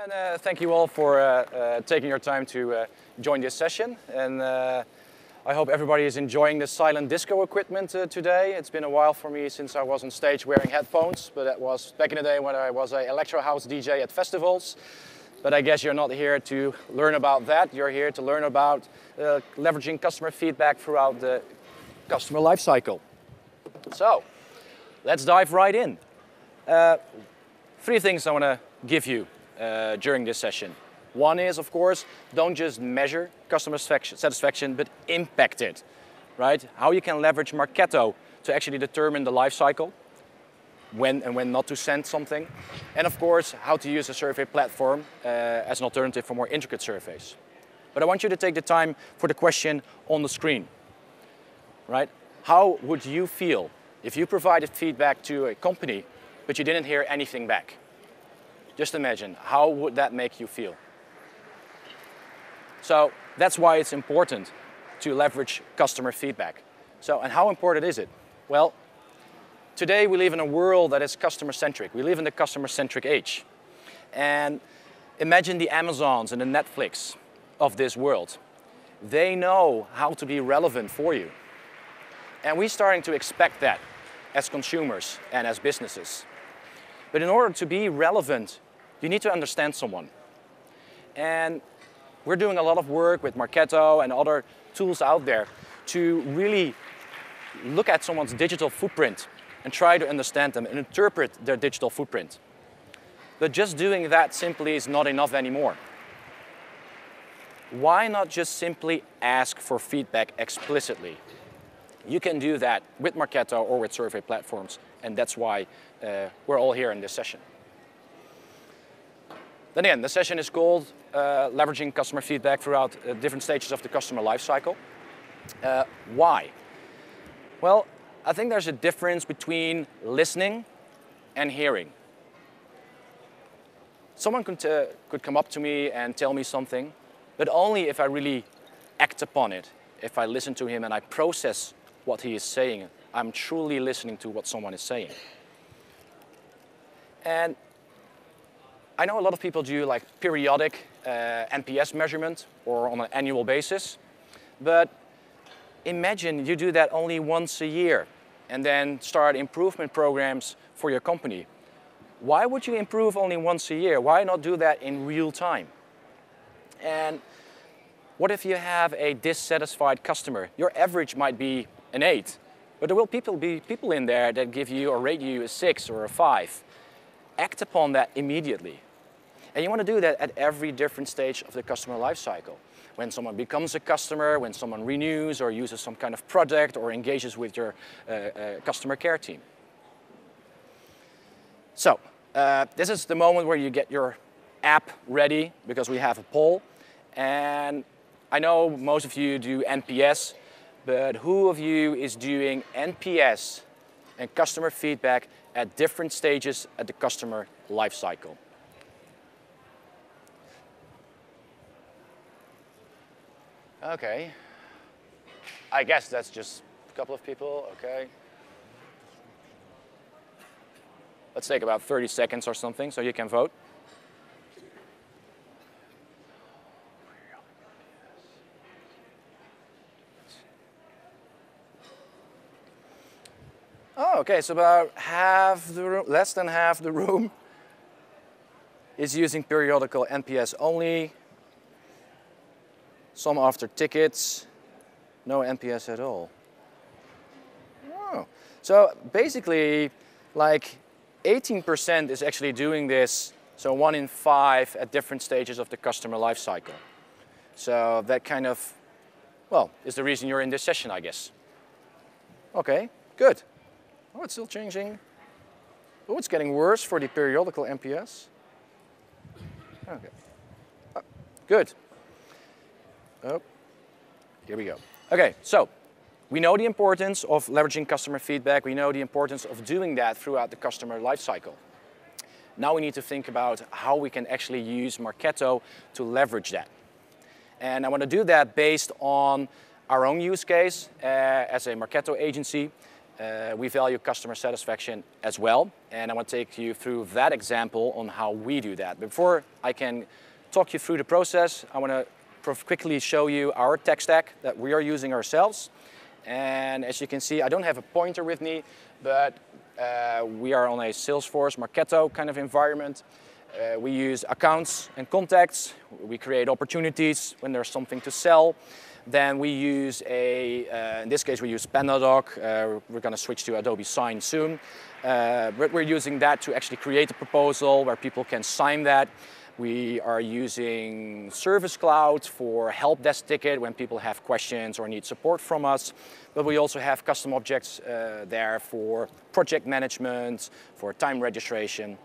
And thank you all for taking your time to join this session. And I hope everybody is enjoying the silent disco equipment today. It's been a while for me since I was on stage wearing headphones, but that was back in the day when I was an electro house DJ at festivals. But I guess you're not here to learn about that. You're here to learn about leveraging customer feedback throughout the customer lifecycle. So let's dive right in. 3 things I want to give you during this session. One is, of course, don't just measure customer satisfaction, but impact it, right? How you can leverage Marketo to actually determine the life cycle, when and when not to send something. And of course, how to use a survey platform as an alternative for more intricate surveys. But I want you to take the time for the question on the screen, right? How would you feel if you provided feedback to a company, but you didn't hear anything back? Just imagine, how would that make you feel? So that's why it's important to leverage customer feedback. So, and how important is it? Well, today we live in a world that is customer-centric. We live in the customer-centric age. And imagine the Amazons and the Netflix of this world. They know how to be relevant for you. And we're starting to expect that as consumers and as businesses. But in order to be relevant, you need to understand someone. And we're doing a lot of work with Marketo and other tools out there to really look at someone's digital footprint and try to understand them and interpret their digital footprint. But just doing that simply is not enough anymore. Why not just simply ask for feedback explicitly? You can do that with Marketo or with survey platforms, and that's why we're all here in this session. Then again, the session is called Leveraging Customer Feedback Throughout Different Stages of the Customer Lifecycle. Why? Well, I think there's a difference between listening and hearing. Someone could come up to me and tell me something, but only if I really act upon it. If I listen to him and I process what he is saying, I'm truly listening to what someone is saying. And I know a lot of people do like periodic NPS measurement or on an annual basis, but imagine you do that only once a year and then start improvement programs for your company. Why would you improve only once a year? Why not do that in real time? And what if you have a dissatisfied customer? Your average might be an 8, but there will be people in there that give you or rate you a 6 or a 5. Act upon that immediately. And you want to do that at every different stage of the customer lifecycle. When someone becomes a customer, when someone renews or uses some kind of product or engages with your customer care team. So, this is the moment where you get your app ready because we have a poll. And I know most of you do NPS, but who of you is doing NPS and customer feedback at different stages at the customer lifecycle? Okay, I guess that's just a couple of people, okay. Let's take about 30 seconds or something so you can vote. Oh, okay, so about half the room, less than half the room is using periodical NPS only. Some after tickets, no NPS at all. Oh. So basically, like 18% is actually doing this, so 1 in 5 at different stages of the customer lifecycle. So that kind of, well, is the reason you're in this session, I guess. Okay, good. Oh, it's still changing. Oh, it's getting worse for the periodical NPS. Okay, good. Oh, here we go. Okay, so we know the importance of leveraging customer feedback. We know the importance of doing that throughout the customer lifecycle. Now we need to think about how we can actually use Marketo to leverage that. And I want to do that based on our own use case as a Marketo agency we value customer satisfaction as well. And I want to take you through that example on how we do that. Before I can talk you through the process, I want to quickly show you our tech stack that we are using ourselves. And as you can see, I don't have a pointer with me, but we are on a Salesforce Marketo kind of environment. We use accounts and contacts. We create opportunities when there's something to sell. Then we use in this case we use PandaDoc. We're going to switch to Adobe Sign soon. But we're using that to actually create a proposal where people can sign that. We are using Service Cloud for help desk ticket when people have questions or need support from us. But we also have custom objects there for project management, for time registration.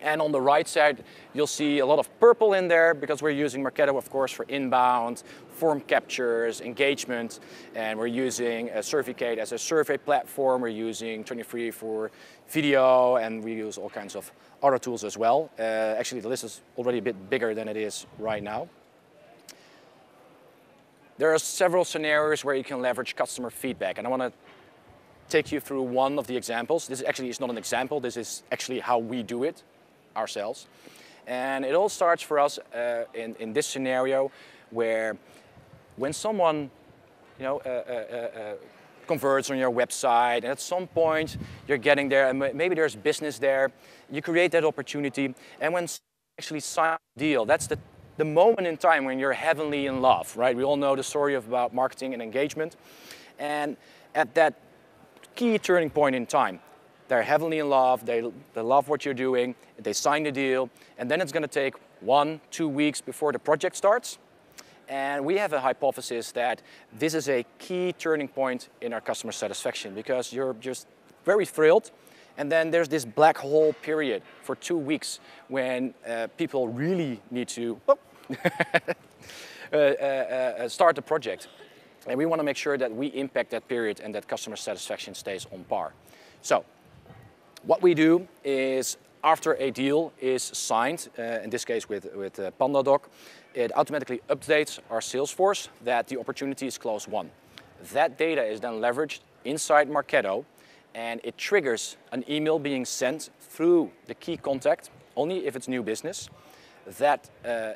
And on the right side, you'll see a lot of purple in there because we're using Marketo, of course, for inbound, form captures, engagement. And we're using Survicate as a survey platform. We're using 23 for video, and we use all kinds of other tools as well. Actually, the list is already a bit bigger than it is right now. There are several scenarios where you can leverage customer feedback, and I want to take you through one of the examples. This actually is not an example. This is actually how we do it ourselves. And it all starts for us in this scenario where when someone converts on your website and at some point you're getting there and maybe there's business there, you create that opportunity, and when actually sign a deal, that's the moment in time when you're heavily in love, right? We all know the story about marketing and engagement, and at that key turning point in time, they're heavily in love, they love what you're doing, they sign the deal, and then it's going to take 1-2 weeks before the project starts. And we have a hypothesis that this is a key turning point in our customer satisfaction because you're just very thrilled, and then there's this black hole period for 2 weeks when people really need to start the project. And we want to make sure that we impact that period and that customer satisfaction stays on par. So what we do is after a deal is signed, in this case with PandaDoc, it automatically updates our Salesforce that the opportunity is close won. That data is then leveraged inside Marketo, and it triggers an email being sent through the key contact, only if it's new business. That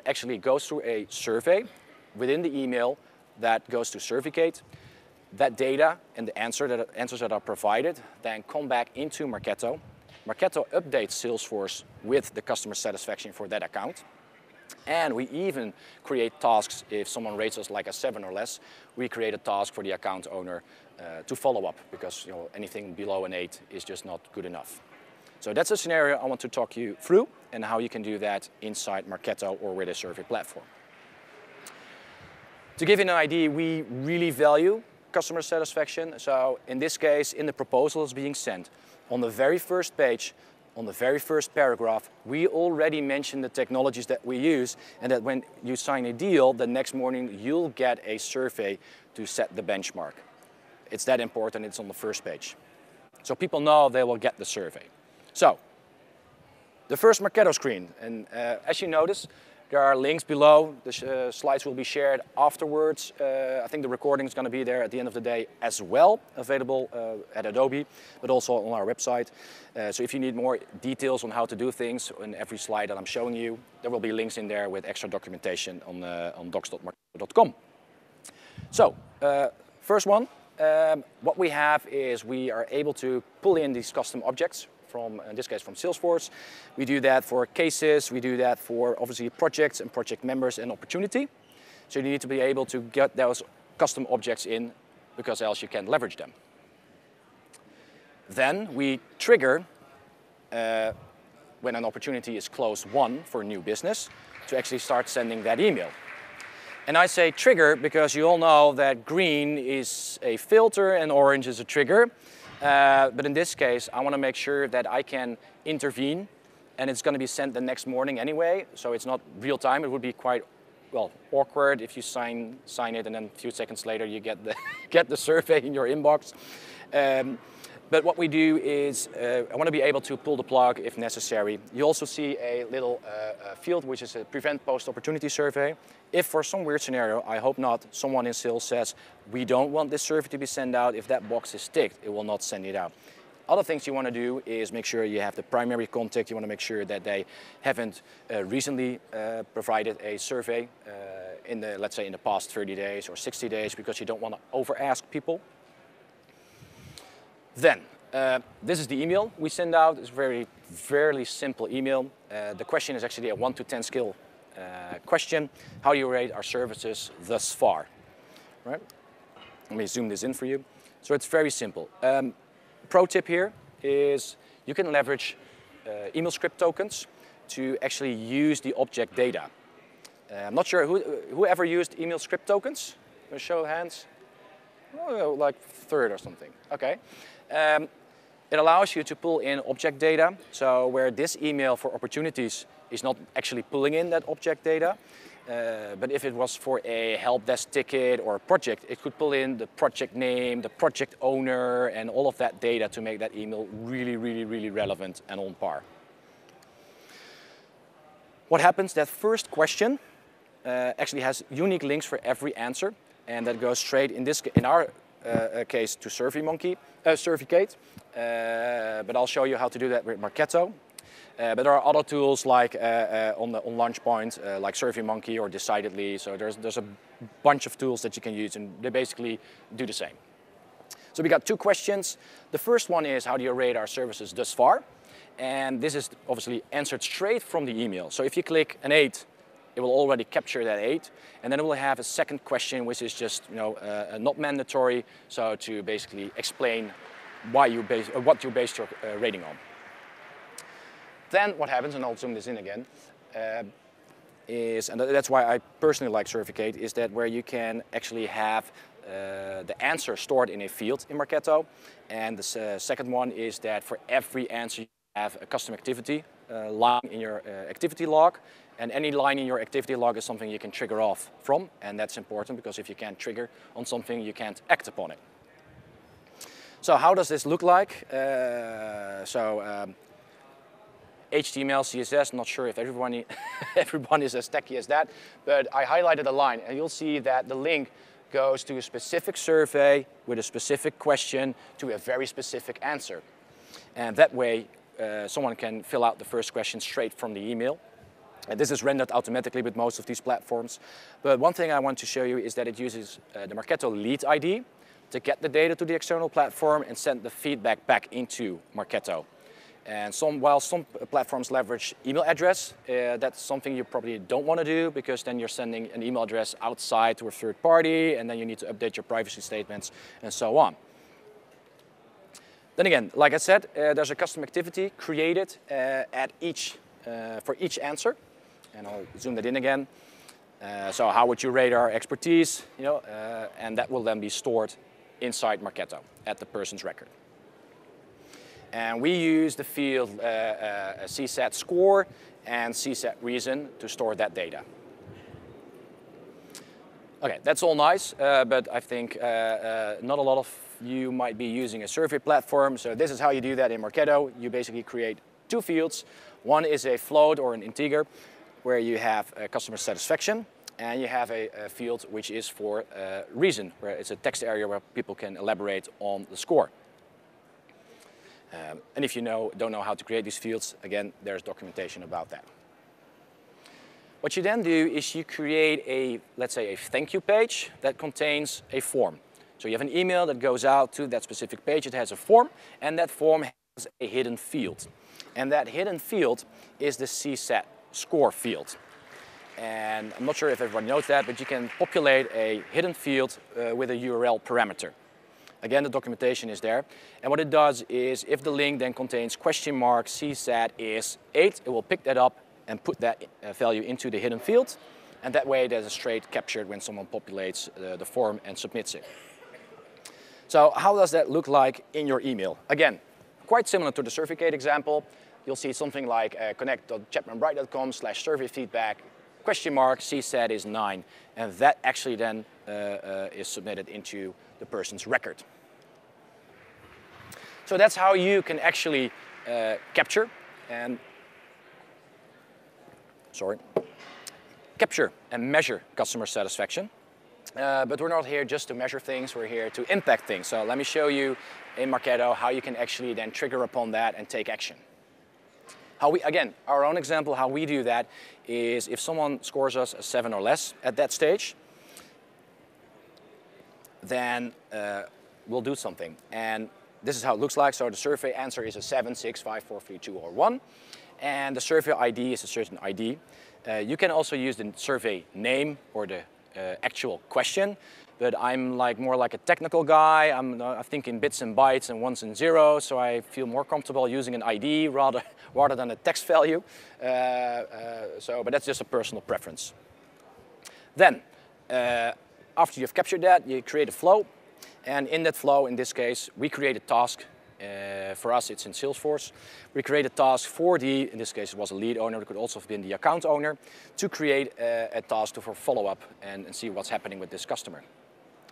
actually goes through a survey within the email that goes to Survicate. That data and the answers that are provided then come back into Marketo. Marketo updates Salesforce with the customer satisfaction for that account. And we even create tasks if someone rates us like a 7 or less. We create a task for the account owner to follow up because anything below an 8 is just not good enough. So that's a scenario I want to talk you through and how you can do that inside Marketo or with a survey platform. To give you an idea, we really value customer satisfaction. So in this case, in the proposals being sent, on the very first page, on the very first paragraph, we already mentioned the technologies that we use, and that when you sign a deal, the next morning you'll get a survey to set the benchmark. It's that important, it's on the first page. So people know they will get the survey. So, the first Marketo screen, and as you notice, there are links below. The slides will be shared afterwards. I think the recording is going to be there at the end of the day as well, available at Adobe, but also on our website. So if you need more details on how to do things in every slide that I'm showing you, there will be links in there with extra documentation on docs.marketo.com. So, first one, what we have is we are able to pull in these custom objects from, in this case, from Salesforce. We do that for cases, we do that for obviously projects and project members and opportunity. So you need to be able to get those custom objects in because else you can't leverage them. Then we trigger when an opportunity is close won for new business to actually start sending that email. And I say trigger because you all know that green is a filter and orange is a trigger. But in this case, I want to make sure that I can intervene, and it's going to be sent the next morning anyway, so it's not real time. It would be quite, well, awkward if you sign it and then a few seconds later you get the, get the survey in your inbox. But what we do is, I want to be able to pull the plug if necessary. You also see a little field which is a prevent post opportunity survey. If for some weird scenario, I hope not, someone in sales says, we don't want this survey to be sent out, if that box is ticked, it will not send it out. Other things you want to do is make sure you have the primary contact. You want to make sure that they haven't recently provided a survey let's say in the past 30 days or 60 days, because you don't want to over-ask people. Then, this is the email we send out. It's a very simple email. The question is actually a 1 to 10 scale question. How do you rate our services thus far? Right? Let me zoom this in for you. So it's very simple. Pro tip here is you can leverage email script tokens to actually use the object data. I'm not sure who ever used email script tokens? A show of hands? Oh, like third or something. Okay. It allows you to pull in object data. So where this email for opportunities is not actually pulling in that object data, but if it was for a help desk ticket or a project, it could pull in the project name, the project owner, and all of that data to make that email really relevant and on par. What happens, that first question actually has unique links for every answer, and that goes straight, in our case, to Survicate, but I'll show you how to do that with Marketo. But there are other tools like on Launchpoint, like SurveyMonkey or Decidedly. So there's a bunch of tools that you can use, and they basically do the same. So we got two questions. The first one is, how do you rate our services thus far? And this is obviously answered straight from the email. So if you click an 8, it will already capture that 8. And then it will have a second question, which is just not mandatory. So to basically explain what you based your rating on. Then what happens, and I'll zoom this in again, and that's why I personally like Survicate, is that where you can actually have the answer stored in a field in Marketo. And the second one is that for every answer you have a custom activity line in your activity log. And any line in your activity log is something you can trigger off from. And that's important, because if you can't trigger on something, you can't act upon it. So how does this look like? HTML, CSS, not sure if everyone is as techy as that, but I highlighted a line, and you'll see that the link goes to a specific survey with a specific question to a very specific answer. And that way, someone can fill out the first question straight from the email. And this is rendered automatically with most of these platforms. But one thing I want to show you is that it uses the Marketo lead ID to get the data to the external platform and send the feedback back into Marketo. And while some platforms leverage email address, that's something you probably don't want to do, because then you're sending an email address outside to a third party, and then you need to update your privacy statements and so on. Then again, like I said, there's a custom activity created for each answer. And I'll zoom that in again. So how would you rate our expertise? And that will then be stored inside Marketo at the person's record. And we use the field CSAT score and CSAT reason to store that data. Okay, that's all nice, but I think not a lot of you might be using a survey platform. So this is how you do that in Marketo. You basically create two fields. One is a float or an integer, where you have customer satisfaction, and you have a field which is for reason, where it's a text area where people can elaborate on the score. And if you don't know how to create these fields, again, there's documentation about that. What you then do is you create let's say, a thank you page that contains a form. So you have an email that goes out to that specific page. It has a form, and that form has a hidden field. And that hidden field is the CSAT score field. And I'm not sure if everyone knows that, but you can populate a hidden field with a URL parameter. Again, the documentation is there. And what it does is, if the link then contains question mark CSAT is 8, it will pick that up and put that value into the hidden field. And that way, there's a straight captured when someone populates the form and submits it. So how does that look like in your email? Again, quite similar to the Survicate example. You'll see something like connect.chapmanbright.com/surveyfeedback, question mark, CSAT is 9. And that actually then is submitted into the person's record. So that's how you can actually capture and measure customer satisfaction. But we're not here just to measure things, we're here to impact things. So let me show you in Marketo how you can actually then trigger upon that and take action. Again, our own example, how we do that is if someone scores us a 7 or less at that stage, then we'll do something. And this is how it looks like. So the survey answer is a 7, 6, 5, 4, 3, 2, or 1. And the survey ID is a certain ID. You can also use the survey name or the actual question, but I'm more like a technical guy. I think in bits and bytes and ones and zeros, so I feel more comfortable using an ID rather than a text value. But that's just a personal preference. Then, after you've captured that, you create a flow, and in that flow, in this case, we create a task. For us, it's in Salesforce. We create a task for in this case, it was a lead owner, it could also have been the account owner, to create a task for follow-up and see what's happening with this customer.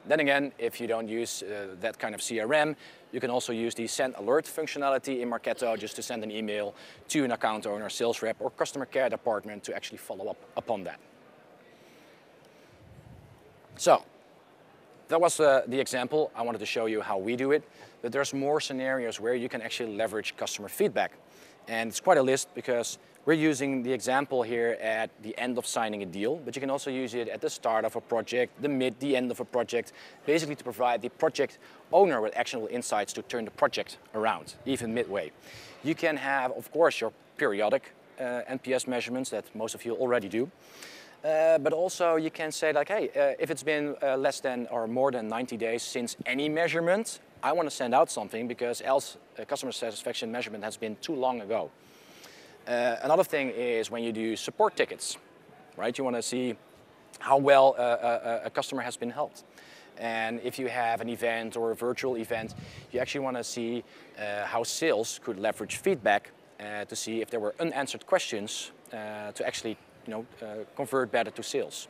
Then again, if you don't use that kind of CRM, you can also use the send alert functionality in Marketo just to send an email to an account owner, sales rep, or customer care department to actually follow up upon that. So, that was the example. I wanted to show you how we do it, but there's more scenarios where you can actually leverage customer feedback. And it's quite a list because we're using the example here at the end of signing a deal, but you can also use it at the start of a project, the end of a project, basically to provide the project owner with actionable insights to turn the project around, even midway. You can have, of course, your periodic NPS measurements that most of you already do. But also you can say like, hey, if it's been less than or more than 90 days since any measurement, I want to send out something because else customer satisfaction measurement has been too long ago. Another thing is when you do support tickets, right? You want to see how well a customer has been helped. And if you have an event or a virtual event, you actually want to see how sales could leverage feedback to see if there were unanswered questions to actually convert better to sales.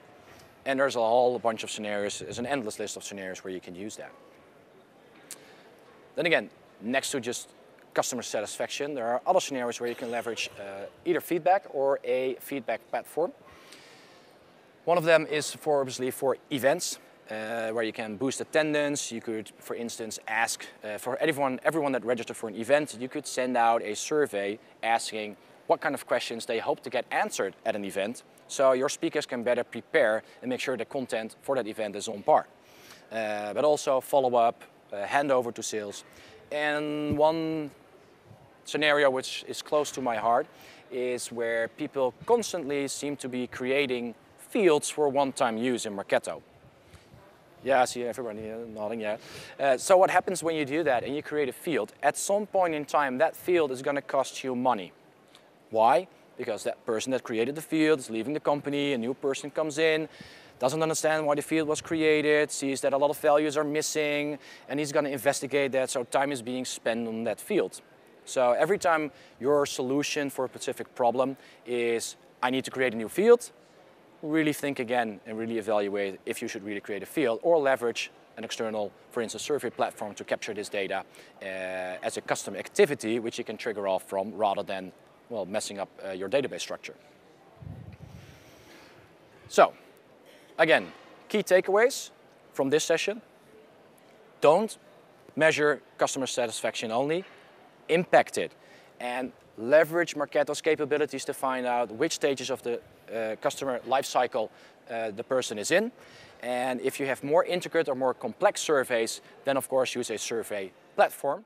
And there's a whole bunch of scenarios, there's an endless list of scenarios where you can use that. Then again, next to just customer satisfaction, there are other scenarios where you can leverage either feedback or a feedback platform. One of them is obviously for events, where you can boost attendance. You could, for instance, ask for everyone that registered for an event, you could send out a survey asking what kind of questions they hope to get answered at an event, so your speakers can better prepare and make sure the content for that event is on par. But also follow up, hand over to sales. And one scenario which is close to my heart is where people constantly seem to be creating fields for one-time use in Marketo. Yeah, I see everybody nodding, yeah. So what happens when you do that and you create a field, at some point in time that field is going to cost you money. Why? Because that person that created the field is leaving the company, a new person comes in, doesn't understand why the field was created, sees that a lot of values are missing, and he's going to investigate that, so time is being spent on that field. So every time your solution for a specific problem is, I need to create a new field, really think again and really evaluate if you should really create a field or leverage an external, for instance, survey platform to capture this data as a custom activity which you can trigger off from rather than, well, messing up your database structure. So, again, key takeaways from this session. Don't measure customer satisfaction only, impact it, and leverage Marketo's capabilities to find out which stages of the customer lifecycle the person is in. And if you have more intricate or more complex surveys, then of course use a survey platform.